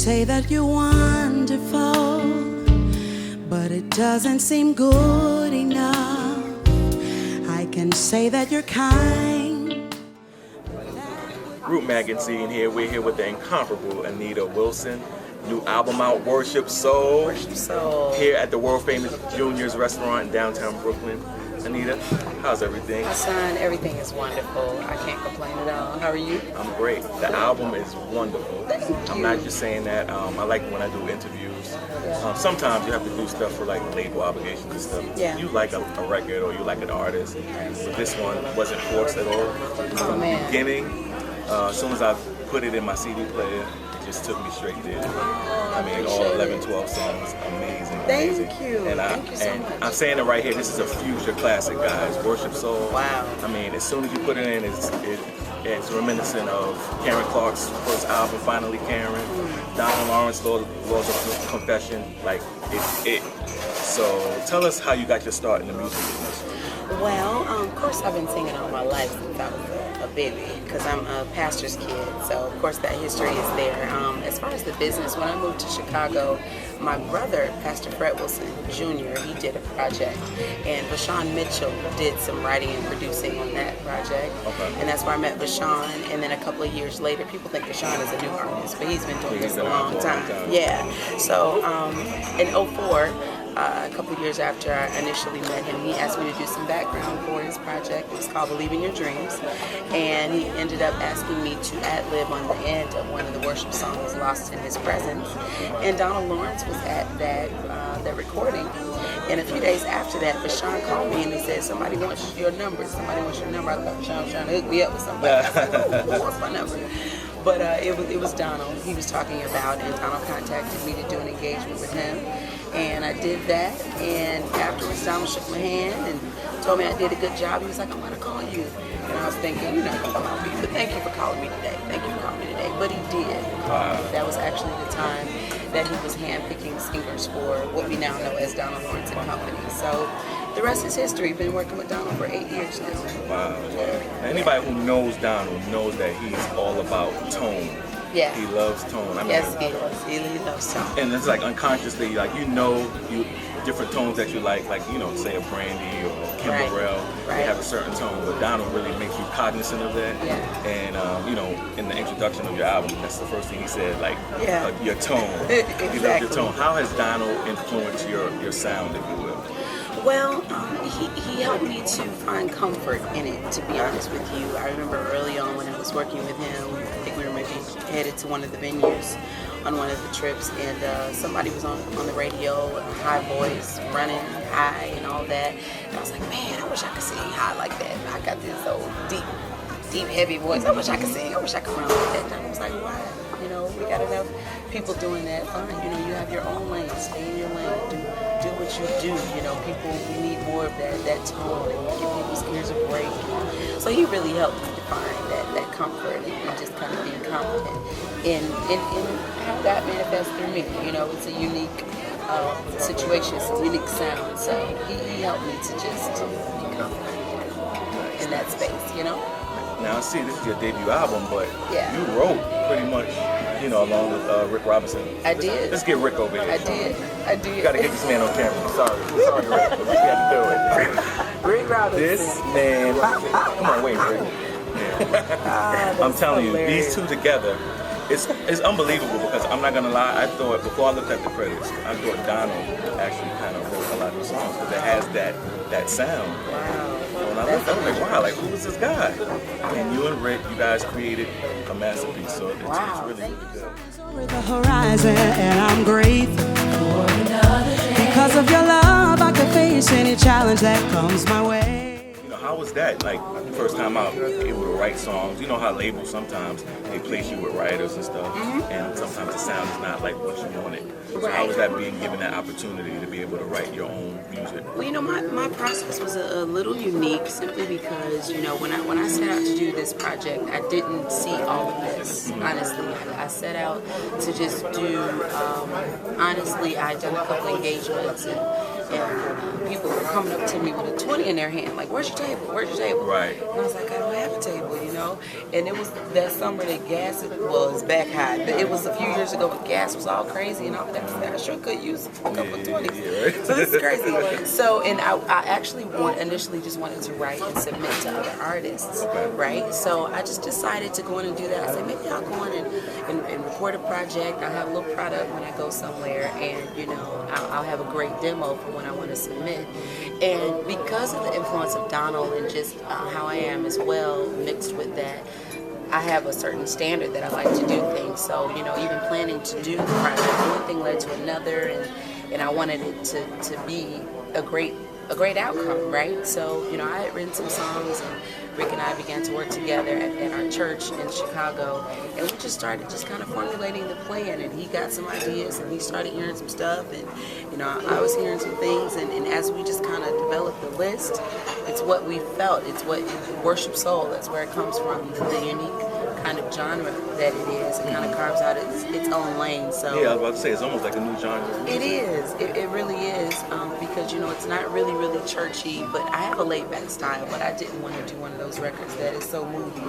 say that you're wonderful, but it doesn't seem good enough. I can say that you're kind. Root Magazine here. We're here with the incomparable Anita Wilson. New album out, Worship Soul. Worship Soul. Here at the world famous Junior's restaurant in downtown Brooklyn. Anita, how's everything? Son, everything is wonderful. I can't complain at all. How are you? I'm great. The album is wonderful. Thank you. I'm not just saying that. I like when I do interviews. Sometimes you have to do stuff for like label obligations and stuff. Yeah. You like a record or you like an artist, but this one wasn't forced at all. From the beginning, as soon as I put it in my CD player, it just took me straight there. I mean, all 11, 12 songs, amazing. Thank you. Thank you so much. I'm saying it right here. This is a future classic, guys. Worship Soul. Wow. I mean, as soon as you put it in, it's reminiscent of Karen Clark's first album, Finally Karen. Donald Lawrence, Laws of Confession. Like, it's it. So tell us how you got your start in the music business. Well, of course, I've been singing all my life since I was a baby, because I'm a pastor's kid. So, of course, that history is there. As far as the business, when I moved to Chicago, my brother, Pastor Fred Wilson Jr., he did a project, and Vashawn Mitchell did some writing and producing on that project. Okay. And that's where I met Vashawn. And then a couple of years later, people think Vashawn is a new artist, but he's been doing this a long time. Yeah. So, in '04. A couple of years after I initially met him, he asked me to do some background for his project. It was called Believe in Your Dreams. And he ended up asking me to ad-lib on the end of one of the worship songs, Lost in His Presence. And Donald Lawrence was at that recording. And a few days after that, Vashawn called me and he said, somebody wants your number. Somebody wants your number. I thought Vashawn was trying to hook me up with somebody. I was like, oh, who wants my number? But it was Donald he was talking about, and Donald contacted me to do an engagement with him. And I did that, and afterwards Donald shook my hand and told me I did a good job. He was like, I'm going to call you. And I was thinking, you're not going to call me, but thank you for calling me today. Thank you for calling me today. But he did call me. That was actually the time that he was handpicking singers for what we now know as Donald Lawrence and Company. So the rest is history. Been working with Donald for 8 years now. Wow. Anybody who knows Donald knows that he's all about tone. Yeah. He loves tone. I mean, yes, he is. He really loves tone. And it's like unconsciously, like you different tones that you like say a Brandy or Kim Burrell, they have a certain tone, but Donald really makes you cognizant of that. Yeah. And in the introduction of your album, that's the first thing he said, like your tone. Exactly. He loves your tone. How has Donald influenced your sound, if you will? Well, he helped me to find comfort in it, to be honest with you. I remember early on when I was working with him, I think we were maybe headed to one of the venues on one of the trips, and somebody was on the radio, a high voice, running high and all that. And I was like, man, I wish I could sing high like that. I got this old deep, heavy voice. I wish I could sing. I wish I could run like that. And I was like, why? We got enough people doing that. Fine. You have your own lane. Stay in your lane. Do what you do. People, we need more of that tone, and give people's ears a break. So he really helped me define that comfort and just kind of being confident in how God manifests through me. It's a unique situation. It's a unique sound. So he helped me to just be confident in that space. Now I see this is your debut album, but Yeah. you wrote pretty much, along with Rick Robinson. I did. Let's get Rick over here. I did. You gotta get this man on camera. Sorry, Rick, but we had to do it. Rick Robinson. This man, come on, wait, Rick. Yeah. I'm telling you, these two together, it's unbelievable because I'm not gonna lie. I thought before I looked at the credits, I thought Donald actually kind of wrote a lot of the songs because it has that sound. Wow. And I was like, wow, who is this guy? And you and Rick, you guys created a masterpiece, so it's really, really good. Over the horizon, and I'm grateful because of your love. I can face any challenge that comes my way. How was that? Like, first time out, able to write songs. You know how labels sometimes, they place you with writers and stuff, and sometimes the sound is not like what you wanted. So how was that being given that opportunity to be able to write your own music? Well, my process was a little unique simply because, when I set out to do this project, I didn't see all of this, honestly. I set out to just do, honestly, I'd done a couple engagements and and people were coming up to me with a 20 in their hand, like, where's your table? Where's your table? Right. And I was like, I don't have a table, you know? And it was that summer that gas was back high. It was a few years ago when gas was all crazy, and all that. I sure could use a couple of 20s. Yeah, right. So this is crazy. So, and I actually initially just wanted to write and submit to other artists, right? So I just decided to go in and do that. I said, maybe I'll go in and record a project. I'll have a little product when I go somewhere, and, you know, I'll have a great demo for when I want to submit. And because of the influence of Donald and just how I am as well, mixed with that, I have a certain standard that I like to do things. So, you know, even planning to do the project, one thing led to another, and I wanted it to be a great outcome, right? So, you know, I had written some songs, and Rick and I began to work together at our church in Chicago, and we just started just kind of formulating the plan, and he got some ideas, and he started hearing some stuff, and, you know, I was hearing some things, and as we just kind of developed the list, it's what we felt, it's what worship soul, that's where it comes from, the unique kind of genre that it is. It kind of carves out its own lane. So yeah, I was about to say, it's almost like a new genre. It is. It really is, because, you know, it's not really churchy, but I have a laid-back style, but I didn't want to do one of those records that is so moody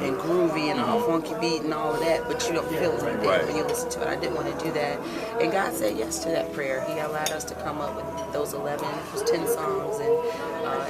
and groovy and all funky beat and all of that, but you don't feel it right there when you listen to it. I didn't want to do that. And God said yes to that prayer. He allowed us to come up with those 10 songs, and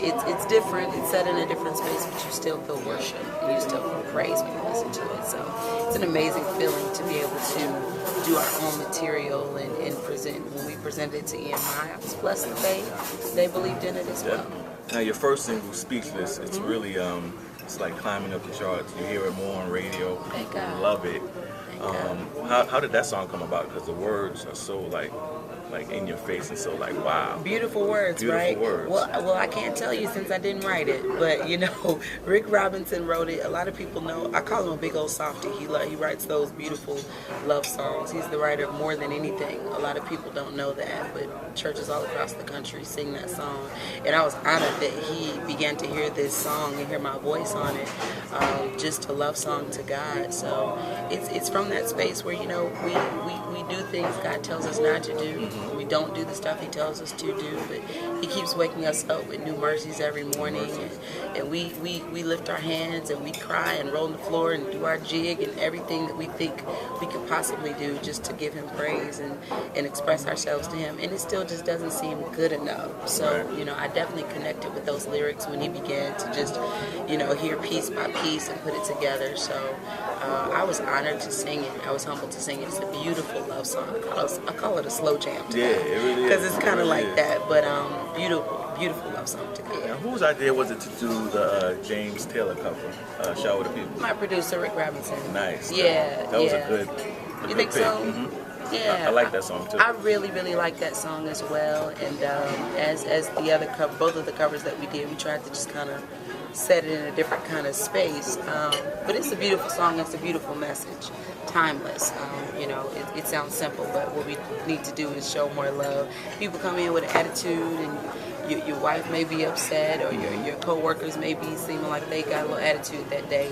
it's different. It's set in a different space, but you still feel worship, and you still feel praise when you listen to it. So it's an amazing feeling to be able to do our own material and present. When we presented it to EMI, I was blessed that they believed in it as well. Now, your first single, Speechless, it's really it's like climbing up the charts. You hear it more on radio. Thank God. Love it. Thank God. How did that song come about? Because the words are so like in your face and so like, wow. Beautiful words, Beautiful right? words. Well, I can't tell you since I didn't write it, but, you know, Rick Robinson wrote it. A lot of people know. I call him a big old softie. He writes those beautiful love songs. He's the writer of More Than Anything. A lot of people don't know that, but churches all across the country sing that song. And I was honored that he began to hear this song and hear my voice on it, just a love song to God. So it's from that space where, you know, we do things God tells us not to do. We don't do the stuff He tells us to do, but He keeps waking us up with new mercies every morning, and we lift our hands and we cry and roll on the floor and do our jig and everything that we think we could possibly do just to give Him praise and express ourselves to Him, and it still just doesn't seem good enough. So, you know, I definitely connected with those lyrics when he began to just, you know, hear piece by piece and put it together. So I was honored to sing it. I was humbled to sing it. It's a beautiful love song. I call it a slow jam. Yeah, it really is. Because it's kind of like that, but beautiful love song to me. Now, whose idea was it to do the James Taylor cover, Shower the People? My producer, Rick Robinson. Nice. Yeah. That was a good You think pick. so? Mm-hmm. Yeah. I like that song too. I really like that song as well. And as the other both of the covers that we did, we tried to just kind of set it in a different kind of space. But it's a beautiful song. It's a beautiful message. Timeless. You know, it sounds simple, but what we need to do is show more love. People come in with an attitude, and your wife may be upset, or your co-workers may be seeming like they got a little attitude that day,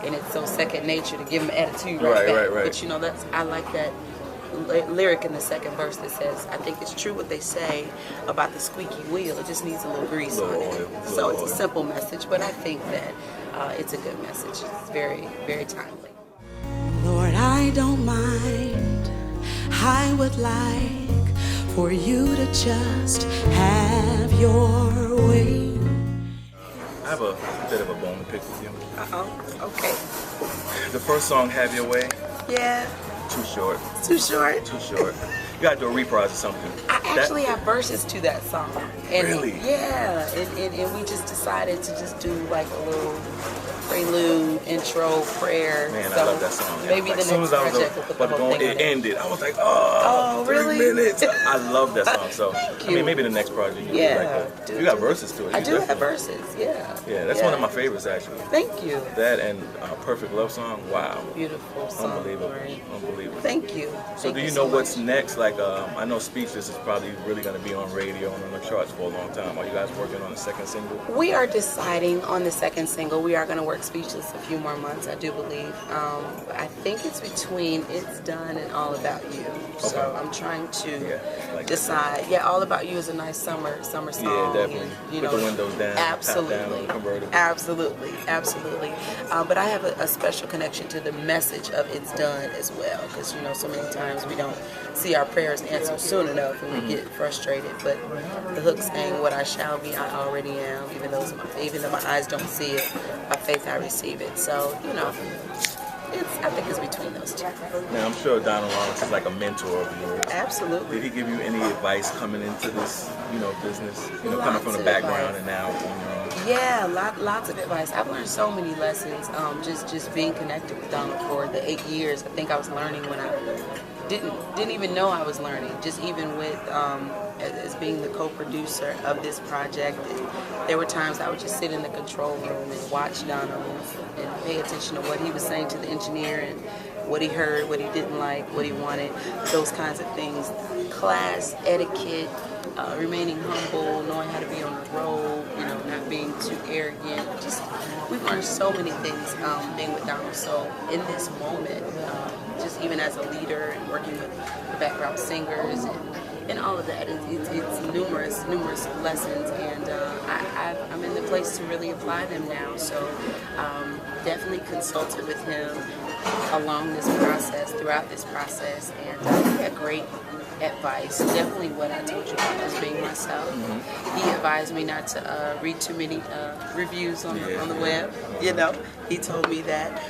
and it's so second nature to give them attitude right back. Right. But, you know, I like that lyric in the second verse that says, I think it's true what they say about the squeaky wheel. It just needs a little grease on it. So it's a simple message, but I think that it's a good message. It's very, very timely. Lord, I don't mind. I would like for you to just have your way. I have a bit of a bone to pick with you. Okay. The first song, Have Your Way, Yeah. too short. Too short? Too short. You gotta do a reprise or something. I actually have verses to that song. And Really? Yeah. And we just decided to just do like a little prelude, intro, prayer. Man, so I love that song. Maybe Like, the as soon next as I was project will put the about to whole go, thing on it it. ended. I was like, oh, 3 really? minutes. I love that song. So, Thank I mean, you. maybe the next project you Yeah. do like you got verses to it. I You do have definitely- verses, yeah. Yeah, that's one of my favorites actually. Thank you. That and Perfect Love Song. Wow. Beautiful song. Unbelievable. Right? Unbelievable. Thank you. So Thank do you you know so what's much. next? Like, I know Speechless is probably really going to be on radio and on the charts for a long time. Are you guys working on a second single? We are deciding on the second single. We are going to work Speechless a few more months, I do believe. I think think it's between It's Done and All About You. So I'm trying to decide. Yeah, All About You is a nice summer song. Yeah, definitely. And, With the windows down, absolutely, top down, convertible. absolutely. But I have a special connection to the message of It's Done as well, because so many times we don't see our prayers answered soon enough, and we get frustrated. But the hook saying, "What I shall be, I already am," even though my eyes don't see it, by faith I receive it. So I think it's between those two. Now, I'm sure Donald Lawrence is like a mentor of yours. Absolutely. Did he give you any advice coming into this, business? Coming from the background and now on your own. Yeah, lots of advice. I've learned so many lessons. Just being connected with Donald for the 8 years. I think I was learning when I didn't even know I was learning. Just even with as being the co-producer of this project, there were times I would just sit in the control room and watch Donald and pay attention to what he was saying to the engineer and what he heard, what he didn't like, what he wanted, those kinds of things. Class, etiquette, remaining humble, knowing how to be on the road, not being too arrogant. Just we've learned so many things being with Donald. So in this moment, just even as a leader and working with the background singers and all of that, it's numerous lessons, and I'm in the place to really apply them now. So definitely consulted with him throughout this process, and a great advice. Definitely what I told you about, just being myself. He advised me not to read too many reviews on the web. He told me that,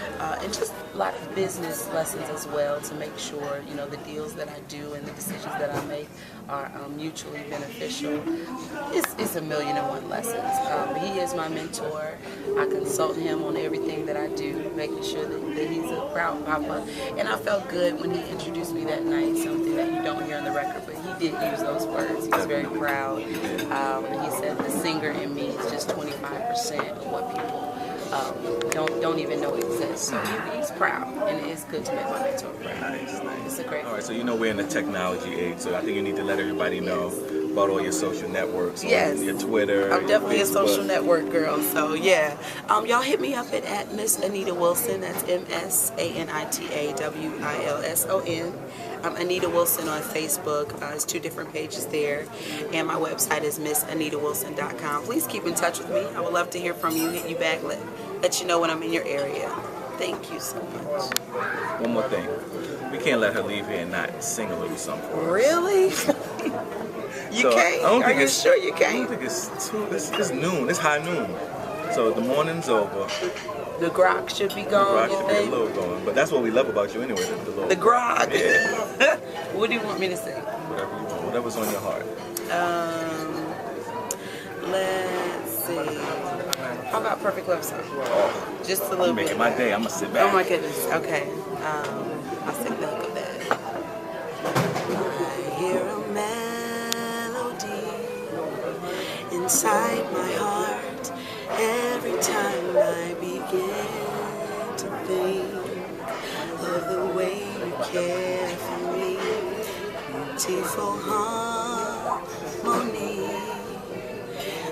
and just a lot of business lessons as well, to make sure the deals that I do and the decisions that I make are mutually beneficial. It's a million and one lessons. He is my mentor. I consult him on everything that I do, making sure that he's a proud papa. And I felt good when he introduced me that night, something that you don't hear on the record, but he did use those words. He was very proud. He said the singer in me is just 25% of what people don't even know exists. So he's proud, and it's good to make my mentor proud. Nice. It's a great. All right, so we're in the technology age, so I think you need to let everybody know about all your social networks. Yes. Your Twitter. I'm definitely your a social network girl. So y'all hit me up at Miss Anita Wilson. That's MsAnitawilson. I'm Anita Wilson on Facebook. There's 2 different pages there. And my website is missanitawilson.com. Please keep in touch with me. I would love to hear from you, hit you back, let you know when I'm in your area. Thank you so much. One more thing. We can't let her leave here and not sing a little something for us. Really? You can't? Are you sure you can't? I don't think it's noon. It's high noon. So the morning's over. The grok should be gone. The grok should be a little gone. But that's what we love about you anyway. The grok. Yeah. What do you want me to sing? Whatever you want. Whatever's on your heart. Let's see. How about Perfect Love Song? Just a little bit. Making my day. I'm gonna sit back. Oh my goodness. Okay. I'll sing the hook of that. I hear a melody inside my heart every time I begin to think of the way you care for me. Beautiful harmony.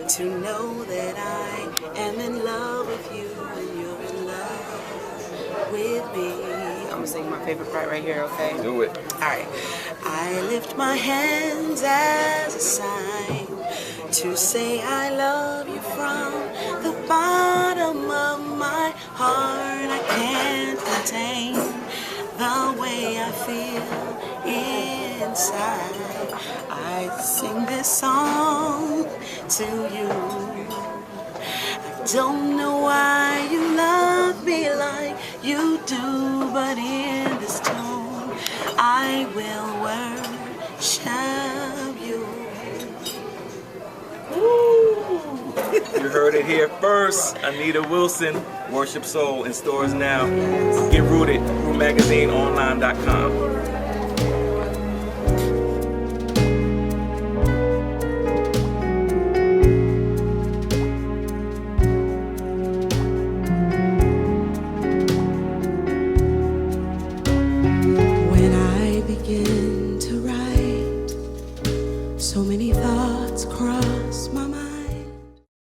To know that I am in love with you and you're in love with me. I'm gonna sing my favorite part right here, okay? Do it. Alright. I lift my hands as a sign to say I love you from the bottom of my heart. I can't contain the way I feel inside. I sing this song to you. I don't know why you love me like you do, but in this tone I will worship you. You heard it here first. Anita Wilson, Worship Soul in stores now. Get rooted. RootMagazineOnline.com.